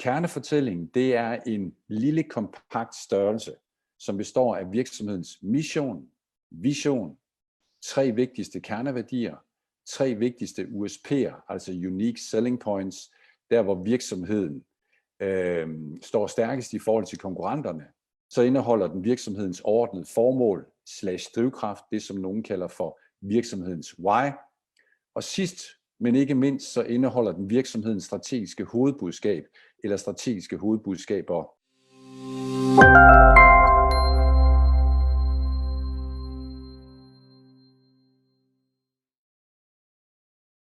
Kernefortælling, det er en lille kompakt størrelse, som består af virksomhedens mission, vision, 3 vigtigste kerneværdier, 3 vigtigste USP'er, altså Unique Selling Points, der hvor virksomheden står stærkest i forhold til konkurrenterne. Så indeholder den virksomhedens overordnede formål / drivkraft, det som nogen kalder for virksomhedens why. Og sidst, men ikke mindst, så indeholder den virksomhedens strategiske hovedbudskab eller strategiske hovedbudskaber.